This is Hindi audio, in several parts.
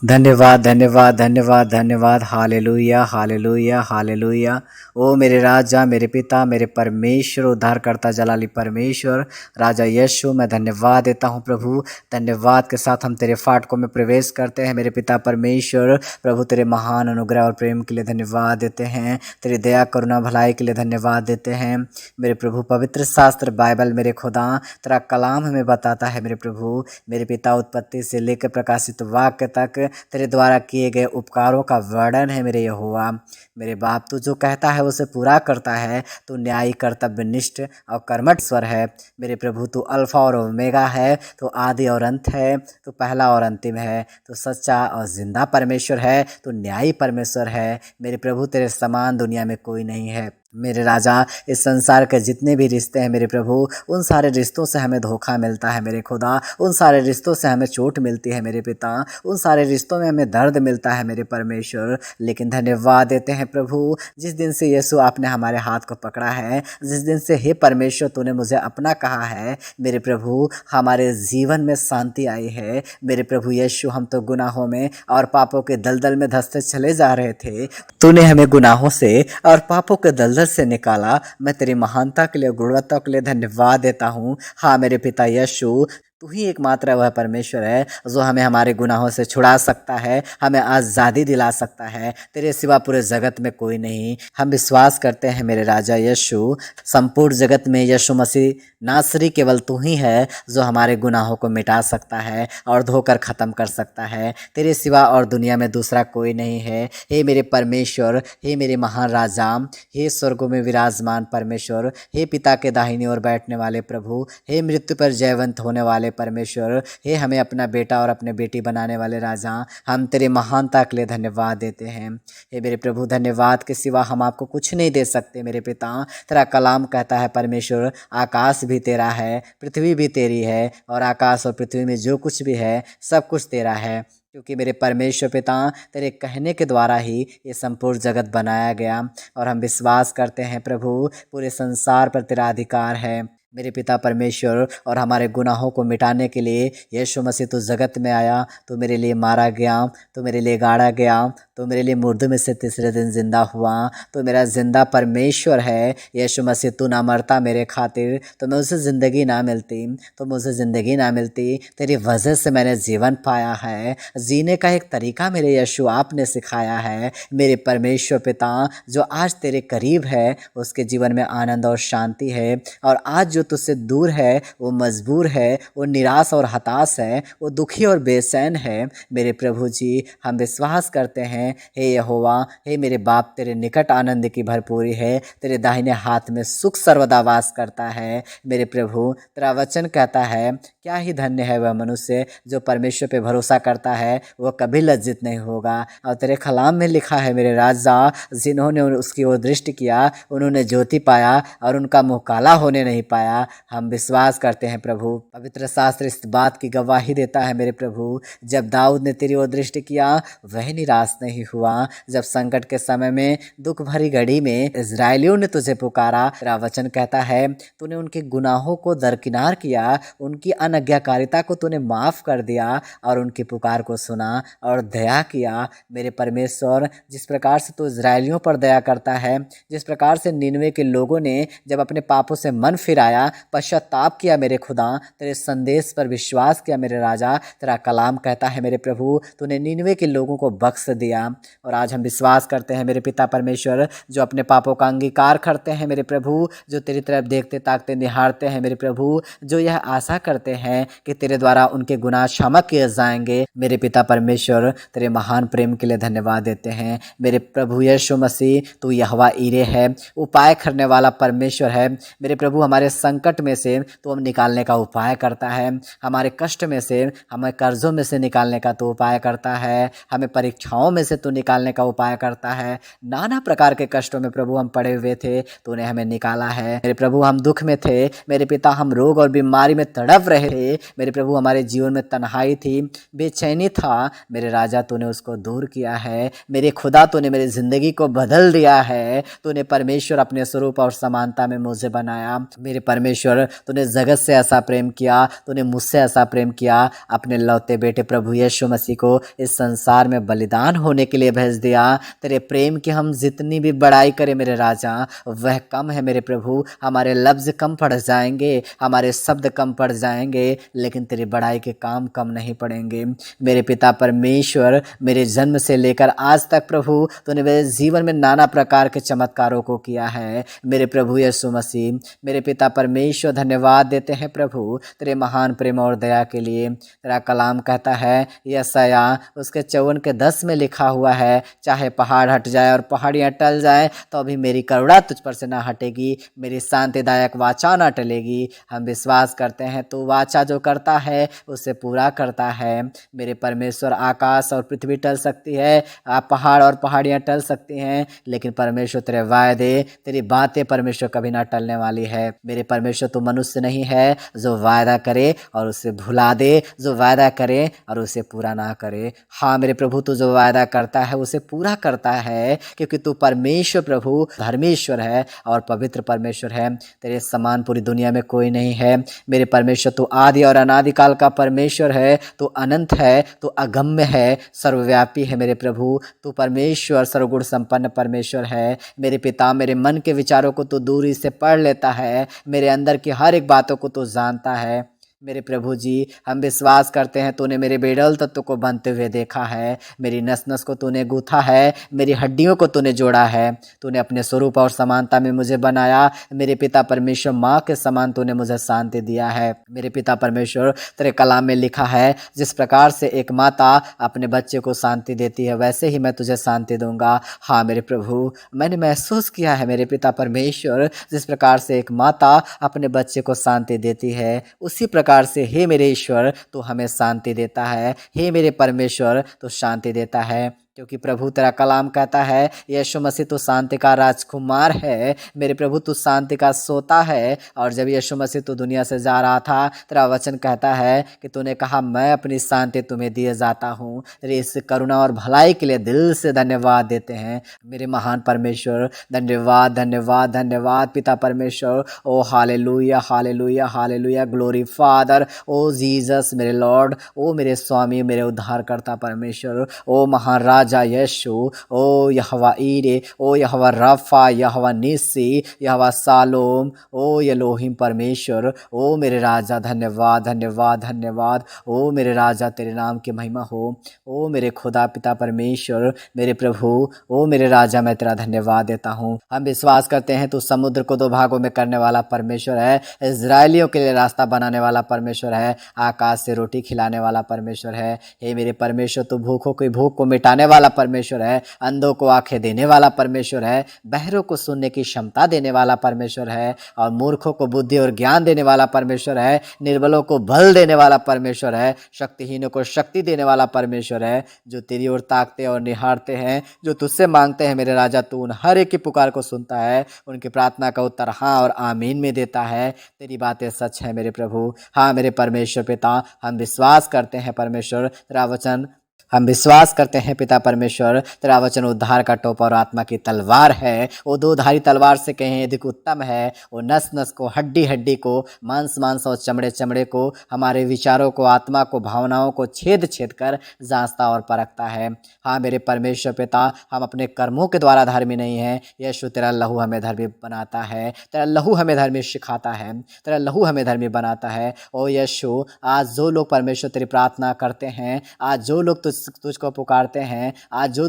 धन्यवाद, धन्यवाद, धन्यवाद, धन्यवाद। Hallelujah, hallelujah, hallelujah. ओ मेरे राजा, मेरे पिता, मेरे परमेश्वर, उद्धारकर्ता जलाली परमेश्वर, राजा यीशु, मैं धन्यवाद देता हूँ प्रभु। धन्यवाद के साथ हम तेरे फाटकों में प्रवेश करते हैं मेरे पिता परमेश्वर। प्रभु तेरे महान अनुग्रह और प्रेम के लिए धन्यवाद देते हैं। तेरी दया करुणा भलाई के लिए धन्यवाद देते हैं मेरे प्रभु। पवित्र शास्त्र बाइबल मेरे खुदा तेरा कलाम हमें बताता है मेरे प्रभु। मेरे पिता उत्पत्ति से लेकर प्रकाशित वाक्य तक तेरे द्वारा किए गए उपकारों का वर्णन है मेरे यहोवा। मेरे बाप, तू जो कहता है उसे पूरा करता है। तू न्यायी, कर्तव्यनिष्ठ और कर्मठ स्वर है मेरे प्रभु। तू अल्फा और ओमेगा है। तू आदि और अंत है। तू पहला और अंतिम है। तू सच्चा और जिंदा परमेश्वर है। तू न्यायी परमेश्वर है मेरे प्रभु। तेरे समान दुनिया में कोई नहीं है मेरे राजा। इस संसार के जितने भी रिश्ते हैं मेरे प्रभु, उन सारे रिश्तों से हमें धोखा मिलता है मेरे खुदा। उन सारे रिश्तों से हमें चोट मिलती है मेरे पिता। उन सारे रिश्तों में हमें दर्द मिलता है मेरे परमेश्वर। लेकिन धन्यवाद देते हैं प्रभु, जिस दिन से यीशु आपने हमारे हाथ को पकड़ा है, जिस दिन से हे परमेश्वर तूने मुझे अपना कहा है मेरे प्रभु, हमारे जीवन में शांति आई है मेरे प्रभु यीशु। हम तो गुनाहों में और पापों के दलदल में धंसते चले जा रहे थे। तूने हमें गुनाहों से और पापों के दलदल से निकाला। मैं तेरी महानता के लिए, गुणवत्ता के लिए धन्यवाद देता हूँ। हाँ मेरे पिता यीशु, तू ही एकमात्र वह परमेश्वर है जो हमें हमारे गुनाहों से छुड़ा सकता है, हमें आज़ादी दिला सकता है। तेरे सिवा पूरे जगत में कोई नहीं। हम विश्वास करते हैं मेरे राजा यीशु, संपूर्ण जगत में यीशु मसीह नासरी केवल तू ही है जो हमारे गुनाहों को मिटा सकता है और धोकर ख़त्म कर सकता है। तेरे सिवा और दुनिया में दूसरा कोई नहीं है। हे मेरे परमेश्वर, हे मेरे महान राजा, हे स्वर्गों में विराजमान परमेश्वर, हे पिता के दाहिनी ओर बैठने वाले प्रभु, हे मृत्यु पर जयवंत होने वाले परमेश्वर, हे हमें अपना बेटा और अपने बेटी बनाने वाले राजा, हम तेरे महानता के लिए धन्यवाद देते हैं। हे मेरे प्रभु, धन्यवाद के सिवा हम आपको कुछ नहीं दे सकते मेरे पिता। तेरा कलाम कहता है परमेश्वर, आकाश भी तेरा है, पृथ्वी भी तेरी है, और आकाश और पृथ्वी में जो कुछ भी है सब कुछ तेरा है। क्योंकि मेरे परमेश्वर पिता, तेरे कहने के द्वारा ही ये संपूर्ण जगत बनाया गया। और हम विश्वास करते हैं प्रभु, पूरे संसार पर तेरा अधिकार है मेरे पिता परमेश्वर। और हमारे गुनाहों को मिटाने के लिए यीशु मसीह तू जगत में आया। तो मेरे लिए मारा गया, तो मेरे लिए गाड़ा गया, तो मेरे लिए मुर्दों में से तीसरे दिन जिंदा हुआ। तो मेरा जिंदा परमेश्वर है यीशु मसीह। तू ना मरता मेरे खातिर तो मैं उसे ज़िंदगी ना मिलती, तो मुझे ज़िंदगी ना मिलती। तेरी वजह से मैंने जीवन पाया है। जीने का एक तरीका मेरे यीशु आपने सिखाया है मेरे परमेश्वर पिता। जो आज तेरे करीब है उसके जीवन में आनंद और शांति है, और आज जो तुझसे दूर है वो मजबूर है, वो निराश और हताश है, वो दुखी और बेचैन है मेरे प्रभु जी। हम विश्वास करते हैं हे यहोवा, हे मेरे बाप, तेरे निकट आनंद की भरपूरी है। तेरे दाहिने हाथ में सुख सर्वदा वास करता है मेरे प्रभु। तेरा वचन कहता है, क्या ही धन्य है वह मनुष्य जो परमेश्वर पे भरोसा करता है, वह कभी लज्जित नहीं होगा। और तेरे कलाम में लिखा है मेरे राजा, जिन्होंने उसकी ओर दृष्टि किया उन्होंने ज्योति पाया और उनका मुँह काला होने नहीं पाया। हम विश्वास करते हैं प्रभु, पवित्र शास्त्र इस बात की गवाही देता है मेरे प्रभु, जब दाऊद ने तेरी ओर दृष्टि किया वह निराश नहीं हुआ। जब संकट के समय में, दुख भरी घड़ी में इजरायलियों ने तुझे पुकारा, तेरा वचन कहता है तूने उनके गुनाहों को दरकिनार किया, उनकी अनज्ञाकारिता को तूने माफ कर दिया और उनकी पुकार को सुना और दया किया मेरे परमेश्वर। जिस प्रकार से तू इजरायलियों पर दया करता है, जिस प्रकार से निनवे के लोगों ने जब अपने पापों से मन फिराया, पश्चाताप किया मेरे खुदा, तेरे संदेश पर विश्वास किया मेरे राजा, तेरा कलाम कहता है मेरे प्रभु तूने निनवे के लोगों को बख्श दिया। और आज हम विश्वास करते हैं मेरे पिता परमेश्वर, जो अपने पापों का अंगीकार करते हैं मेरे प्रभु, जो तेरी तरफ देखते ताकते निहारते हैं मेरे प्रभु, जो यह आशा करते हैं कि तेरे द्वारा उनके गुनाह क्षमा किए जाएंगे मेरे पिता परमेश्वर, तेरे महान प्रेम के लिए धन्यवाद देते हैं मेरे प्रभु यीशु मसीह। तू यहोवा ईरे है, उपाय करने वाला परमेश्वर है मेरे प्रभु। हमारे संकट में से तो हम निकालने का उपाय करता है, हमारे कष्ट में से, हमें कर्जों में से निकालने का तो उपाय करता है, हमें परीक्षाओं में से तो निकालने का उपाय करता है। नाना प्रकार के कष्टों में प्रभु हम पड़े हुए थे, तूने हमें निकाला है मेरे प्रभु। हम दुख में थे मेरे पिता, हम रोग और बीमारी में तड़प रहे थे मेरे प्रभु, हमारे जीवन में तन्हाई थी, बेचैनी था मेरे राजा, तूने उसको दूर किया है मेरे खुदा। तूने मेरी जिंदगी को बदल दिया है, तूने परमेश्वर अपने स्वरूप और समानता में मुझे बनाया मेरे परमेश्वर तूने जगत से ऐसा प्रेम किया, तूने मुझसे ऐसा प्रेम किया, अपने लौते बेटे प्रभु यीशु मसीह को इस संसार में बलिदान होने के लिए भेज दिया। तेरे प्रेम की हम जितनी भी बड़ाई करें मेरे राजा वह कम है मेरे प्रभु। हमारे लफ्ज़ कम पड़ जाएंगे, हमारे शब्द कम पड़ जाएंगे, लेकिन तेरी बड़ाई के काम कम नहीं पड़ेंगे। मेरे पिता परमेश्वर, मेरे जन्म से लेकर आज तक प्रभु तूने मेरे जीवन में नाना प्रकार के चमत्कारों को किया है मेरे प्रभु यीशु मसीह। मेरे पिता परमेश्वर धन्यवाद देते हैं प्रभु तेरे महान प्रेम और दया के लिए। तेरा कलाम कहता है यशायाह उसके 54:10 में लिखा हुआ है, चाहे पहाड़ हट जाए और पहाड़ियाँ टल जाए तो अभी मेरी करुणा तुझ पर से ना हटेगी, मेरी शांतिदायक वाचा ना टलेगी। हम विश्वास करते हैं तू वाचा जो करता है उसे पूरा करता है मेरे परमेश्वर। आकाश और पृथ्वी टल सकती है, पहाड़ और पहाड़ियाँ टल सकती हैं, लेकिन परमेश्वर तेरे वायदे, तेरी बातें परमेश्वर कभी ना टलने वाली है मेरे परमेश्वर। तू मनुष्य नहीं है जो वायदा करे और उसे भुला दे, जो वायदा करे और उसे पूरा ना करे। हाँ मेरे प्रभु, तू जो वायदा करता है उसे पूरा करता है, क्योंकि तू परमेश्वर प्रभु धर्मेश्वर है और पवित्र परमेश्वर है। तेरे समान पूरी दुनिया में कोई नहीं है मेरे परमेश्वर। तू आदि और अनादिकाल का परमेश्वर है, तू अनंत है, तू अगम्य है, सर्वव्यापी है मेरे प्रभु। तू परमेश्वर सर्वगुण संपन्न परमेश्वर है मेरे पिता। मेरे मन के विचारों को तू दूरी से पढ़ लेता है, मेरे अंदर की हर एक बातों को तू जानता है मेरे प्रभु जी। हम विश्वास करते हैं तूने मेरे बेडल तत्व को बनते हुए देखा है, मेरी नस नस को तूने गूथा है, मेरी हड्डियों को तूने जोड़ा है। तूने अपने स्वरूप और समानता में मुझे बनाया मेरे पिता परमेश्वर। माँ के समान तूने मुझे शांति दिया है मेरे पिता परमेश्वर। तेरे कलाम में लिखा है जिस प्रकार से एक माता अपने बच्चे को शांति देती है वैसे ही मैं तुझे शांति दूंगा। हाँ मेरे प्रभु, मैंने महसूस किया है मेरे पिता परमेश्वर, जिस प्रकार से एक माता अपने बच्चे को शांति देती है उसी प्रकार से हे मेरे ईश्वर तू हमें शांति देता है। हे मेरे परमेश्वर तू शांति देता है, क्योंकि प्रभु तेरा कलाम कहता है यीशु मसीह तू शांति का राजकुमार है मेरे प्रभु। तू शांति का सोता है, और जब यीशु मसीह तू दुनिया से जा रहा था तेरा वचन कहता है कि तूने कहा मैं अपनी शांति तुम्हें दिए जाता हूँ। तेरी इस करुणा और भलाई के लिए दिल से धन्यवाद देते हैं मेरे महान परमेश्वर। धन्यवाद धन्यवाद धन्यवाद पिता परमेश्वर। ओ hallelujah hallelujah hallelujah, glory Father. ओ जीसस मेरे लॉर्ड, ओ मेरे स्वामी, मेरे उद्धारकर्ता परमेश्वर। ओ महान राजा यीशु, ओ यहोवा ईरे, ओ यहोवा रफा, यहोवा निस्सी, यहोवा सालोम, ओ एलोहिम परमेश्वर। ओ मेरे राजा धन्यवाद धन्यवाद धन्यवाद। ओ मेरे राजा तेरे नाम की महिमा हो। ओ मेरे खुदा पिता परमेश्वर, मेरे प्रभु, ओ मेरे राजा मैं तेरा धन्यवाद देता हूँ। हम विश्वास करते हैं तू समुद्र को दो भागों में करने वाला परमेश्वर है, इजराइलियों के लिए रास्ता बनाने वाला परमेश्वर है, आकाश से रोटी खिलाने वाला परमेश्वर है। हे मेरे परमेश्वर तू भूखों की भूख को मिटाने वाला परमेश्वर है, अंधों को आंखें देने वाला परमेश्वर है, बहरों को सुनने की क्षमता देने वाला परमेश्वर है, और मूर्खों को बुद्धि और ज्ञान देने वाला परमेश्वर है, निर्बलों को बल देने वाला परमेश्वर है, शक्तिहीनों को शक्ति देने वाला परमेश्वर है। जो तेरी ओर ताकते और निहारते हैं, जो तुझसे मांगते हैं मेरे राजा, तू उन हर एक की पुकार को सुनता है, उनकी प्रार्थना का उत्तर हाँ और आमीन में देता है। तेरी बातें सच है मेरे प्रभु। हाँ मेरे परमेश्वर पिता, हम विश्वास करते हैं परमेश्वर तेरा वचन, हम विश्वास करते हैं पिता परमेश्वर तेरा वचन उद्धार का टोप और आत्मा की तलवार है। वो दो-धारी तलवार से कहीं अधिक उत्तम है। वो नस नस को, हड्डी हड्डी को, मांस मांस और चमड़े चमड़े को, हमारे विचारों को, आत्मा को, भावनाओं को छेद छेद कर जांचता और परखता है। हाँ मेरे परमेश्वर पिता, हम अपने कर्मों के द्वारा धर्मी नहीं हैं। यीशु तेरा लहू हमें धर्मी बनाता है, तेरा लहू हमें धर्मी सिखाता है, तेरा लहू हमें धर्मी बनाता है। ओ यीशु, आज जो लोग परमेश्वर तेरी प्रार्थना करते हैं, आज जो लोग तुझको पुकारते हैं, आज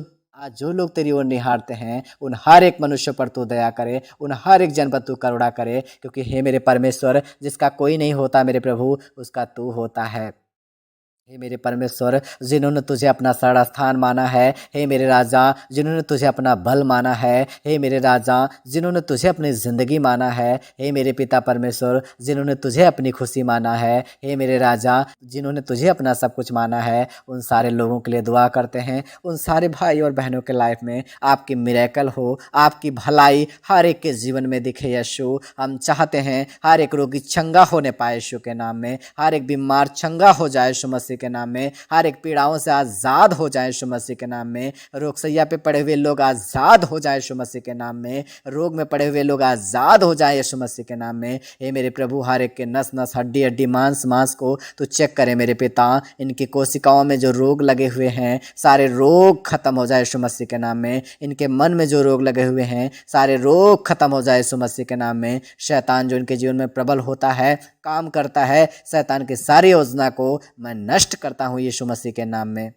जो लोग तेरी ओर निहारते हैं, उन हर एक मनुष्य पर तू दया करे, उन हर एक जन पर तू करुणा करे, क्योंकि हे मेरे परमेश्वर जिसका कोई नहीं होता मेरे प्रभु, उसका तू होता है। हे मेरे परमेश्वर, जिन्होंने तुझे अपना शरण स्थान माना है, हे मेरे राजा, जिन्होंने तुझे अपना बल माना है, हे मेरे राजा, जिन्होंने तुझे अपनी ज़िंदगी माना है, हे मेरे पिता परमेश्वर, जिन्होंने तुझे अपनी खुशी माना है, हे मेरे राजा, जिन्होंने तुझे अपना सब कुछ माना है, उन सारे लोगों के लिए दुआ करते हैं। उन सारे भाई और बहनों के लाइफ में आपकी मिरेकल हो, आपकी भलाई हर एक के जीवन में दिखे यीशु। हम चाहते हैं हर एक रोगी चंगा होने पाए यीशु के नाम में, हर एक बीमार चंगा हो जाए यीशु मसीह मसीह के नाम में। हर एक पीड़ाओं से आज़ाद हो जाए यीशु मसीह के नाम में। रोगसैया पे पड़े हुए लोग आज़ाद हो जाए यीशु मसीह के नाम में। रोग में पड़े हुए लोग आज़ाद हो जाए यीशु मसीह के नाम में। हे मेरे प्रभु, हर एक के नस नस, हड्डी हड्डी, मांस मांस को तो चेक करे मेरे पिता। इनकी कोशिकाओं में जो रोग लगे हुए हैं, सारे रोग खत्म हो जाए यीशु मसीह के नाम में। इनके मन में जो रोग लगे हुए हैं, सारे रोग खत्म हो जाए यीशु मसीह के नाम में। शैतान जो इनके जीवन में प्रबल होता है, काम करता है, शैतान की सारी योजना को मैं नष्ट करता हूँ यीशु मसीह के नाम में।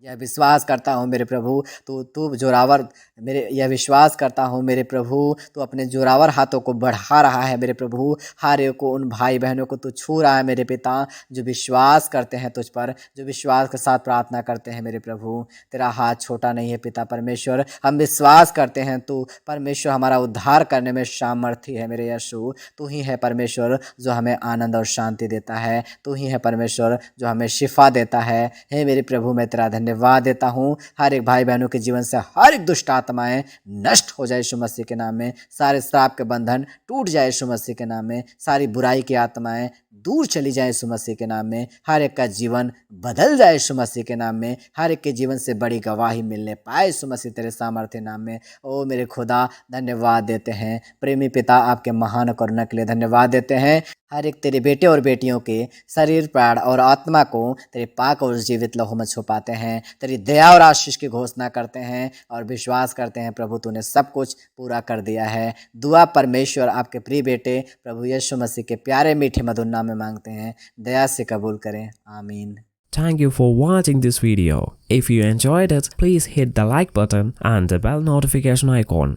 यह विश्वास करता हूँ मेरे प्रभु, तू जोरावर, मेरे यह विश्वास करता हूँ मेरे प्रभु, तू अपने जोरावर हाथों को बढ़ा रहा है मेरे प्रभु। हर एक को, उन भाई बहनों को तू छू रहा है मेरे पिता, जो विश्वास करते हैं तुझ पर, जो विश्वास के साथ प्रार्थना करते हैं मेरे प्रभु। तेरा हाथ छोटा नहीं है पिता परमेश्वर। हम विश्वास करते हैं तू परमेश्वर हमारा उद्धार करने में सामर्थी है मेरे यीशु। तू ही है परमेश्वर जो हमें आनंद और शांति देता है। तू ही है परमेश्वर जो हमें शिफा देता है। हे मेरे प्रभु, मैं तेरा धन्यवाद देता हूँ। हर एक भाई बहनों के जीवन से हर एक दुष्ट आत्माएं नष्ट हो जाए यीशु मसीह के नाम में। सारे श्राप के बंधन टूट जाए यीशु मसीह के नाम में। सारी बुराई की आत्माएं दूर चली जाए यीशु मसीह के नाम में। हर एक का जीवन बदल जाए यीशु मसीह के नाम में। हर एक के जीवन से बड़ी गवाही मिलने पाए यीशु मसीह तेरे सामर्थ्य नाम में। ओ मेरे खुदा, धन्यवाद देते हैं। प्रेमी पिता, आपके महान करुणा के लिए धन्यवाद देते हैं। हर एक तेरे बेटे और बेटियों के शरीर, प्राण और आत्मा को तेरे पाक और जीवित लहू में छुपाते हैं। तेरी दया और आशीष की घोषणा करते हैं और विश्वास करते हैं प्रभु तूने सब कुछ पूरा कर दिया है। दुआ परमेश्वर आपके प्रिय बेटे प्रभु यीशु मसीह के प्यारे मीठे मधुर नाम में मांगते हैं। दया से कबूल करें, आमीन। Thank you for watching this video. If you enjoyed it, please hit the like button and the bell notification icon.